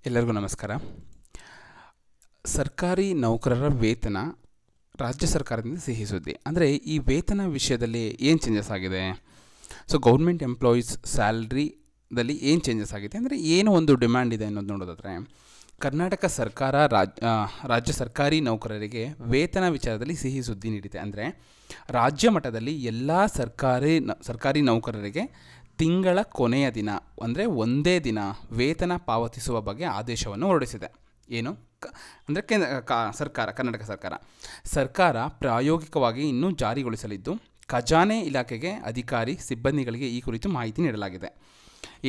ಎಲ್ಲರಿಗೂ ನಮಸ್ಕಾರ. ಸರ್ಕಾರಿ ನೌಕರರ ವೇತನ ರಾಜ್ಯ ಸರ್ಕಾರದಿಂದ ಸಿಹಿ ಸುದ್ದಿ. ಅಂದರೆ ಈ ವೇತನ ವಿಷಯದಲ್ಲಿ ಏನು ಚೇಂಜಸ್ ಆಗಿದೆ? ಸೊ ಗೌರ್ಮೆಂಟ್ ಎಂಪ್ಲಾಯೀಸ್ ಸ್ಯಾಲ್ರಿದಲ್ಲಿ ಏನು ಚೇಂಜಸ್ ಆಗಿದೆ ಅಂದರೆ ಏನು ಒಂದು ಡಿಮ್ಯಾಂಡ್ ಇದೆ ಅನ್ನೋದು ನೋಡೋದಾದರೆ, ಕರ್ನಾಟಕ ಸರ್ಕಾರ ರಾಜ್ಯ ಸರ್ಕಾರಿ ನೌಕರರಿಗೆ ವೇತನ ವಿಚಾರದಲ್ಲಿ ಸಿಹಿ ಸುದ್ದಿ ನೀಡಿದೆ. ಅಂದರೆ ರಾಜ್ಯ ಮಟ್ಟದಲ್ಲಿ ಎಲ್ಲ ಸರ್ಕಾರಿ ನೌಕರರಿಗೆ ತಿಂಗಳ ಕೊನೆಯ ದಿನ ಅಂದರೆ ಒಂದೇ ದಿನ ವೇತನ ಪಾವತಿಸುವ ಬಗ್ಗೆ ಆದೇಶವನ್ನು ಹೊರಡಿಸಿದೆ. ಏನು ಅಂದರೆ ಕರ್ನಾಟಕ ಸರ್ಕಾರ ಪ್ರಾಯೋಗಿಕವಾಗಿ ಇನ್ನೂ ಜಾರಿಗೊಳಿಸಲಿದ್ದು, ಖಜಾನೆ ಇಲಾಖೆಗೆ ಅಧಿಕಾರಿ ಸಿಬ್ಬಂದಿಗಳಿಗೆ ಈ ಕುರಿತು ಮಾಹಿತಿ ನೀಡಲಾಗಿದೆ.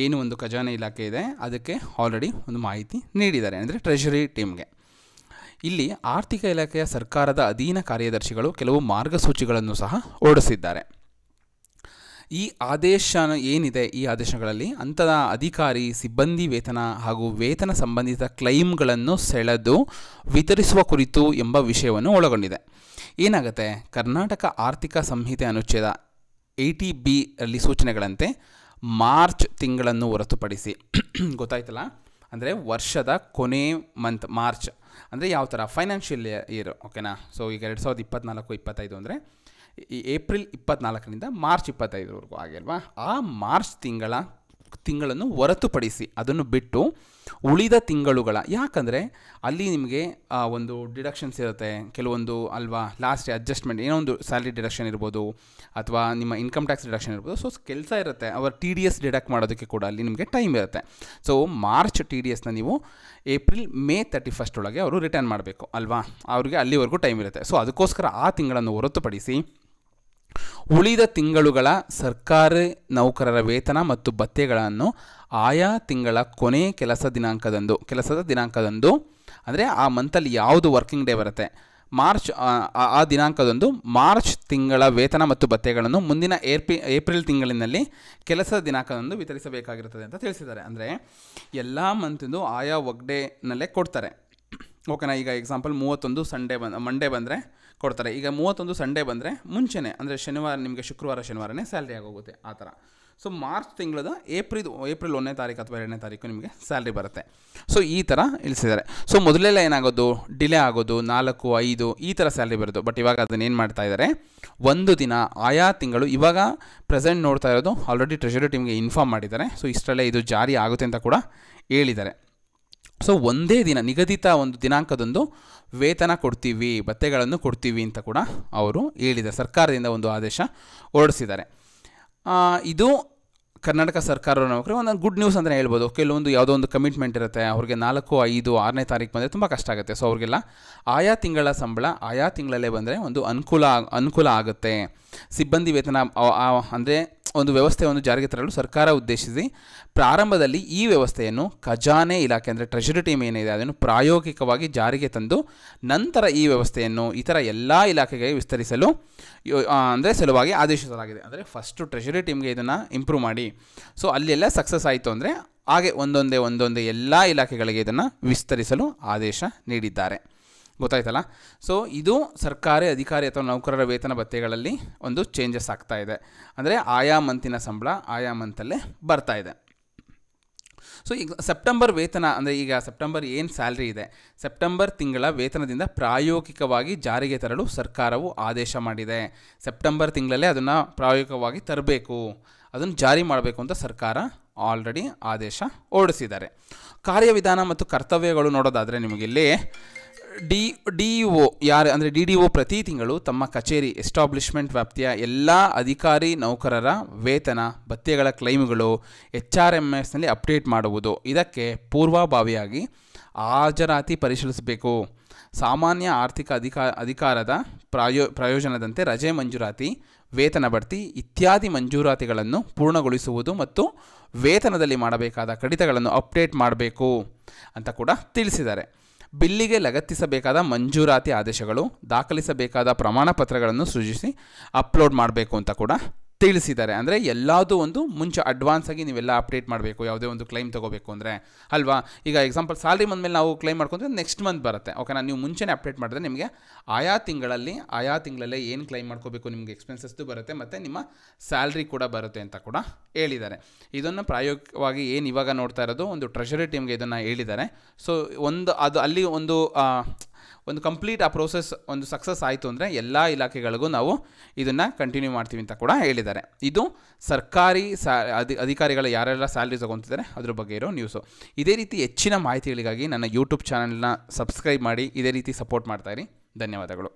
ಏನು ಒಂದು ಖಜಾನೆ ಇಲಾಖೆ ಇದೆ, ಅದಕ್ಕೆ ಆಲ್ರೆಡಿ ಒಂದು ಮಾಹಿತಿ ನೀಡಿದ್ದಾರೆ, ಅಂದರೆ ಟ್ರೆಷರಿ ಟೀಮ್ಗೆ. ಇಲ್ಲಿ ಆರ್ಥಿಕ ಇಲಾಖೆಯ ಸರ್ಕಾರದ ಅಧೀನ ಕಾರ್ಯದರ್ಶಿಗಳು ಕೆಲವು ಮಾರ್ಗಸೂಚಿಗಳನ್ನು ಸಹ ಹೊರಡಿಸಿದ್ದಾರೆ. ಈ ಆದೇಶ ಏನಿದೆ, ಈ ಆದೇಶಗಳಲ್ಲಿ ಅಂತಹ ಅಧಿಕಾರಿ ಸಿಬ್ಬಂದಿ ವೇತನ ಹಾಗೂ ವೇತನ ಸಂಬಂಧಿತ ಕ್ಲೈಮ್ಗಳನ್ನು ಸೆಳೆದು ವಿತರಿಸುವ ಕುರಿತು ಎಂಬ ವಿಷಯವನ್ನು ಒಳಗೊಂಡಿದೆ. ಏನಾಗುತ್ತೆ, ಕರ್ನಾಟಕ ಆರ್ಥಿಕ ಸಂಹಿತೆ ಅನುಚ್ಛೇದ 80B ಅಲ್ಲಿ ಸೂಚನೆಗಳಂತೆ ಮಾರ್ಚ್ ತಿಂಗಳನ್ನು ಹೊರತುಪಡಿಸಿ ಗೊತ್ತಾಯ್ತಲ್ಲ, ಅಂದರೆ ವರ್ಷದ ಕೊನೆ ಮಂತ್ ಮಾರ್ಚ್ ಅಂದರೆ ಯಾವ ಥರ ಫೈನಾನ್ಷಿಯಲ್ ಇಯರ್, ಓಕೆನಾ. ಸೊ ಈಗ 2024-25 ಅಂದರೆ ಈ ಏಪ್ರಿಲ್ 24ರಿಂದ ಮಾರ್ಚ್ 25ವರೆಗೂ ಆಗಿಲ್ವಾ, ಆ ಮಾರ್ಚ್ ತಿಂಗಳನ್ನು ಹೊರತುಪಡಿಸಿ ಅದನ್ನು ಬಿಟ್ಟು ಉಳಿದ ತಿಂಗಳುಗಳ, ಯಾಕಂದರೆ ಅಲ್ಲಿ ನಿಮಗೆ ಒಂದು ಡಿಡಕ್ಷನ್ಸ್ ಇರುತ್ತೆ ಕೆಲವೊಂದು ಅಲ್ವಾ, ಲಾಸ್ಟ್ ಅಡ್ಜಸ್ಟ್ಮೆಂಟ್ ಏನೋ ಒಂದು ಸ್ಯಾಲ್ರಿ ಡಿಡಕ್ಷನ್ ಇರ್ಬೋದು ಅಥವಾ ನಿಮ್ಮ ಇನ್ಕಮ್ ಟ್ಯಾಕ್ಸ್ ಡಿಡಕ್ಷನ್ ಇರ್ಬೋದು. ಸೊ ಕೆಲಸ ಇರುತ್ತೆ, ಅವರ TDS ಡಿಡಕ್ಟ್ ಮಾಡೋದಕ್ಕೆ ಕೂಡ ಅಲ್ಲಿ ನಿಮಗೆ ಟೈಮ್ ಇರುತ್ತೆ. ಸೊ ಮಾರ್ಚ್ TDSನ ನೀವು ಮೇ 31 ಒಳಗೆ ಅವರು ರಿಟರ್ನ್ ಮಾಡಬೇಕು ಅಲ್ವಾ, ಅವ್ರಿಗೆ ಅಲ್ಲಿವರೆಗೂ ಟೈಮ್ ಇರುತ್ತೆ. ಸೊ ಅದಕ್ಕೋಸ್ಕರ ಆ ತಿಂಗಳನ್ನು ಹೊರತುಪಡಿಸಿ ಉಳಿದ ತಿಂಗಳುಗಳ ಸರ್ಕಾರಿ ನೌಕರರ ವೇತನ ಮತ್ತು ಭತ್ಯೆಗಳನ್ನು ಆಯಾ ತಿಂಗಳ ಕೊನೆ ಕೆಲಸದ ದಿನಾಂಕದಂದು ಅಂದರೆ ಆ ಮಂತಲ್ಲಿ ಯಾವುದು ವರ್ಕಿಂಗ್ ಡೇ ಬರುತ್ತೆ, ಮಾರ್ಚ್ ಆ ದಿನಾಂಕದಂದು ಮಾರ್ಚ್ ತಿಂಗಳ ವೇತನ ಮತ್ತು ಭತ್ಯೆಗಳನ್ನು ಮುಂದಿನ ಏಪ್ರಿಲ್ ತಿಂಗಳಿನಲ್ಲಿ ಕೆಲಸದ ದಿನಾಂಕದಂದು ವಿತರಿಸಬೇಕಾಗಿರುತ್ತದೆ ಅಂತ ತಿಳಿಸಿದ್ದಾರೆ. ಅಂದರೆ ಎಲ್ಲ ಮಂತಿಂದು ಆಯಾ ವರ್ಕ್ ಡೇನಲ್ಲೇ ಕೊಡ್ತಾರೆ, ಓಕೆನಾ. ಈಗ ಎಕ್ಸಾಂಪಲ್ 31 ಮಂಡೇ ಬಂದರೆ ಕೊಡ್ತಾರೆ. ಈಗ 31 ಸಂಡೇ ಬಂದರೆ ಮುಂಚೆನೇ, ಅಂದರೆ ಶನಿವಾರ ನಿಮಗೆ ಶುಕ್ರವಾರನೇ ಸ್ಯಾಲ್ರಿ ಆಗೋಗುತ್ತೆ ಆ ಥರ. ಸೊ ಮಾರ್ಚ್ ತಿಂಗಳದ ಏಪ್ರಿಲ್ 1ನೇ ತಾರೀಕು ಅಥವಾ 2ನೇ ತಾರೀಕು ನಿಮಗೆ ಸ್ಯಾಲ್ರಿ ಬರುತ್ತೆ. ಸೊ ಈ ಥರ ಇಳಿಸಿದ್ದಾರೆ. ಸೊ ಮೊದಲೆಲ್ಲ ಏನಾಗೋದು, ಡಿಲೇ ಆಗೋದು 4-5 ಈ ಥರ ಸ್ಯಾಲ್ರಿ ಬರೋದು. ಬಟ್ ಇವಾಗ ಅದನ್ನು ಏನು ಮಾಡ್ತಾ ಇದ್ದಾರೆ, ಒಂದು ದಿನ ಆಯಾ ತಿಂಗಳು, ಇವಾಗ ಪ್ರೆಸೆಂಟ್ ನೋಡ್ತಾ ಇರೋದು ಆಲ್ರೆಡಿ ಟ್ರೆಷರಿ ಟೀಮ್ಗೆ ಇನ್ಫಾರ್ಮ್ ಮಾಡಿದ್ದಾರೆ. ಸೊ ಇಷ್ಟರಲ್ಲೇ ಇದು ಜಾರಿ ಆಗುತ್ತೆ ಅಂತ ಕೂಡ ಹೇಳಿದ್ದಾರೆ. ಸೊ ಒಂದೇ ದಿನ ನಿಗದಿತ ಒಂದು ದಿನಾಂಕದಂದು ವೇತನ ಕೊಡ್ತೀವಿ, ಭತ್ಯೆಗಳನ್ನು ಕೊಡ್ತೀವಿ ಅಂತ ಕೂಡ ಅವರು ಹೇಳಿದ್ದಾರೆ. ಸರ್ಕಾರದಿಂದ ಒಂದು ಆದೇಶ ಹೊರಡಿಸಿದ್ದಾರೆ. ಇದು ಕರ್ನಾಟಕ ಸರ್ಕಾರದ ನೌಕರಿ ಒಂದು ಗುಡ್ ನ್ಯೂಸ್ ಅಂತಲೇ ಹೇಳ್ಬೋದು. ಕೆಲವೊಂದು ಯಾವುದೋ ಒಂದು ಕಮಿಟ್ಮೆಂಟ್ ಇರುತ್ತೆ, ಅವ್ರಿಗೆ 4, 5, 6ನೇ ತಾರೀಕು ಬಂದರೆ ತುಂಬ ಕಷ್ಟ ಆಗುತ್ತೆ. ಸೊ ಅವ್ರಿಗೆಲ್ಲ ಆಯಾ ತಿಂಗಳ ಸಂಬಳ ಆಯಾ ತಿಂಗಳಲ್ಲೇ ಬಂದರೆ ಒಂದು ಅನುಕೂಲ ಆಗುತ್ತೆ. ಸಿಬ್ಬಂದಿ ವೇತನ ಅಂದರೆ ಒಂದು ವ್ಯವಸ್ಥೆಯನ್ನು ಜಾರಿಗೆ ತರಲು ಸರ್ಕಾರ ಉದ್ದೇಶಿಸಿ ಪ್ರಾರಂಭದಲ್ಲಿ ಈ ವ್ಯವಸ್ಥೆಯನ್ನು ಖಜಾನೆ ಇಲಾಖೆ ಅಂದರೆ ಟ್ರೆಷರಿ ಟೀಮ್ ಏನಿದೆ ಅದನ್ನು ಪ್ರಾಯೋಗಿಕವಾಗಿ ಜಾರಿಗೆ ತಂದು ನಂತರ ಈ ವ್ಯವಸ್ಥೆಯನ್ನು ಇತರ ಎಲ್ಲ ಇಲಾಖೆಗೆ ವಿಸ್ತರಿಸಲು ಸಲುವಾಗಿ ಆದೇಶಿಸಲಾಗಿದೆ. ಅಂದರೆ ಫಸ್ಟು ಟ್ರೆಷರಿ ಟೀಮ್ಗೆ ಇದನ್ನು ಇಂಪ್ರೂವ್ ಮಾಡಿ, ಸೊ ಅಲ್ಲೆಲ್ಲ ಸಕ್ಸಸ್ ಆಯಿತು ಅಂದರೆ ಹಾಗೆ ಒಂದೊಂದೇ ಎಲ್ಲ ಇಲಾಖೆಗಳಿಗೆ ಇದನ್ನು ವಿಸ್ತರಿಸಲು ಆದೇಶ ನೀಡಿದ್ದಾರೆ. ಗೊತ್ತಾಯ್ತಲ್ಲ. ಸೊ ಇದು ಸರ್ಕಾರಿ ಅಧಿಕಾರಿ ಅಥವಾ ನೌಕರರ ವೇತನ ಭತ್ಯೆಗಳಲ್ಲಿ ಒಂದು ಚೇಂಜಸ್ ಆಗ್ತಾ ಇದೆ. ಅಂದರೆ ಆಯಾ ಮಂತಿನ ಸಂಬಳ ಆಯಾ ಮಂತಲ್ಲೇ ಬರ್ತಾ ಇದೆ. ಸೊ ಈಗ ಸೆಪ್ಟೆಂಬರ್ ವೇತನ ಅಂದರೆ ಈಗ ಸೆಪ್ಟೆಂಬರ್ ಏನು ಸ್ಯಾಲ್ರಿ ಇದೆ, ಸೆಪ್ಟೆಂಬರ್ ತಿಂಗಳ ವೇತನದಿಂದ ಪ್ರಾಯೋಗಿಕವಾಗಿ ಜಾರಿಗೆ ತರಲು ಸರ್ಕಾರವು ಆದೇಶ ಮಾಡಿದೆ. ಸೆಪ್ಟೆಂಬರ್ ತಿಂಗಳಲ್ಲೇ ಅದನ್ನು ಪ್ರಾಯೋಗಿಕವಾಗಿ ತರಬೇಕು, ಅದನ್ನು ಜಾರಿ ಮಾಡಬೇಕು ಅಂತ ಸರ್ಕಾರ ಆಲ್ರೆಡಿ ಆದೇಶ ಹೊರಡಿಸಿದ್ದಾರೆ. ಕಾರ್ಯವಿಧಾನ ಮತ್ತು ಕರ್ತವ್ಯಗಳು ನೋಡೋದಾದರೆ ನಿಮಗಿಲ್ಲಿ DEO ಅಂದರೆ DDO ಪ್ರತಿ ತಿಂಗಳು ತಮ್ಮ ಕಚೇರಿ ಎಸ್ಟಾಬ್ಲಿಷ್ಮೆಂಟ್ ವ್ಯಾಪ್ತಿಯ ಎಲ್ಲ ಅಧಿಕಾರಿ ನೌಕರರ ವೇತನ ಭತ್ಯೆಗಳ ಕ್ಲೈಮ್ಗಳು HRMSನಲ್ಲಿ ಅಪ್ಡೇಟ್ ಮಾಡುವುದು. ಇದಕ್ಕೆ ಪೂರ್ವಭಾವಿಯಾಗಿ ಹಾಜರಾತಿ ಪರಿಶೀಲಿಸಬೇಕು. ಸಾಮಾನ್ಯ ಆರ್ಥಿಕ ಅಧಿಕಾರದ ಪ್ರಯೋಜನದಂತೆ ರಜೆ ಮಂಜೂರಾತಿ, ವೇತನ ಬಡ್ತಿ ಇತ್ಯಾದಿ ಮಂಜೂರಾತಿಗಳನ್ನು ಪೂರ್ಣಗೊಳಿಸುವುದು ಮತ್ತು ವೇತನದಲ್ಲಿ ಮಾಡಬೇಕಾದ ಕಡಿತಗಳನ್ನು ಅಪ್ಡೇಟ್ ಮಾಡಬೇಕು ಅಂತ ಕೂಡ ತಿಳಿಸಿದ್ದಾರೆ. ಬಿಲ್ಲಿಗೆ ಲಗತ್ತಿಸಬೇಕಾದ ಮಂಜೂರಾತಿ ಆದೇಶಗಳು, ದಾಖಲಿಸಬೇಕಾದ ಪ್ರಮಾಣ ಪತ್ರಗಳನ್ನು ಸೃಜಿಸಿ ಅಪ್ಲೋಡ್ ಮಾಡಬೇಕು ಅಂತ ಕೂಡ ತಿಳಿಸಿದ್ದಾರೆ. ಅಂದರೆ ಎಲ್ಲದೂ ಒಂದು ಮುಂಚೆ ಅಡ್ವಾನ್ಸ್ ಆಗಿ ನೀವೆಲ್ಲ ಅಪ್ಡೇಟ್ ಮಾಡಬೇಕು, ಯಾವುದೇ ಒಂದು ಕ್ಲೈಮ್ ತೊಗೋಬೇಕು ಅಂದರೆ ಅಲ್ವಾ. ಈಗ ಎಕ್ಸಾಂಪಲ್ ಸ್ಯಾಲ್ರಿ ಬಂದಮೇಲೆ ನಾವು ಕ್ಲೈಮ್ ಮಾಡ್ಕೊಂಡ್ರೆ ನೆಕ್ಸ್ಟ್ ಮಂತ್ ಬರುತ್ತೆ, ಓಕೆನಾ. ನೀವು ಮುಂಚೆನೇ ಅಪ್ಡೇಟ್ ಮಾಡಿದ್ರೆ ನಿಮಗೆ ಆಯಾ ತಿಂಗಳಲ್ಲೇ ಏನು ಕ್ಲೈಮ್ ಮಾಡ್ಕೋಬೇಕು ನಿಮಗೆ ಎಕ್ಸ್ಪೆನ್ಸಸ್ದು ಬರುತ್ತೆ ಮತ್ತು ನಿಮ್ಮ ಸ್ಯಾಲ್ರಿ ಕೂಡ ಬರುತ್ತೆ ಅಂತ ಕೂಡ ಹೇಳಿದ್ದಾರೆ. ಇದನ್ನು ಪ್ರಾಯೋಗಿಕವಾಗಿ ಏನು ಇವಾಗ ನೋಡ್ತಾ ಇರೋದು ಒಂದು ಟ್ರೆಷರಿ ಟೀಮ್ಗೆ ಇದನ್ನು ಹೇಳಿದ್ದಾರೆ. ಸೊ ಅದು ಅಲ್ಲಿ ಒಂದು ಕಂಪ್ಲೀಟ್ ಆ ಪ್ರೋಸೆಸ್ ಒಂದು ಸಕ್ಸಸ್ ಆಯಿತು ಅಂದರೆ ಎಲ್ಲ ಇಲಾಖೆಗಳಿಗೂ ನಾವು ಇದನ್ನು ಕಂಟಿನ್ಯೂ ಮಾಡ್ತೀವಿ ಅಂತ ಕೂಡ ಹೇಳಿದ್ದಾರೆ. ಇದು ಸರ್ಕಾರಿ ಅಧಿಕಾರಿಗಳ ಯಾರೆಲ್ಲ ಸ್ಯಾಲ್ರಿ ತೊಗೊತಿದ್ದಾರೆ ಅದ್ರ ಬಗ್ಗೆ ಇರೋ ನ್ಯೂಸು. ಇದೇ ರೀತಿ ಹೆಚ್ಚಿನ ಮಾಹಿತಿಗಳಿಗಾಗಿ ನನ್ನ ಯೂಟ್ಯೂಬ್ ಚಾನಲ್ನ ಸಬ್ಸ್ಕ್ರೈಬ್ ಮಾಡಿ, ಇದೇ ರೀತಿ ಸಪೋರ್ಟ್ ಮಾಡ್ತಾಯಿರಿ. ಧನ್ಯವಾದಗಳು.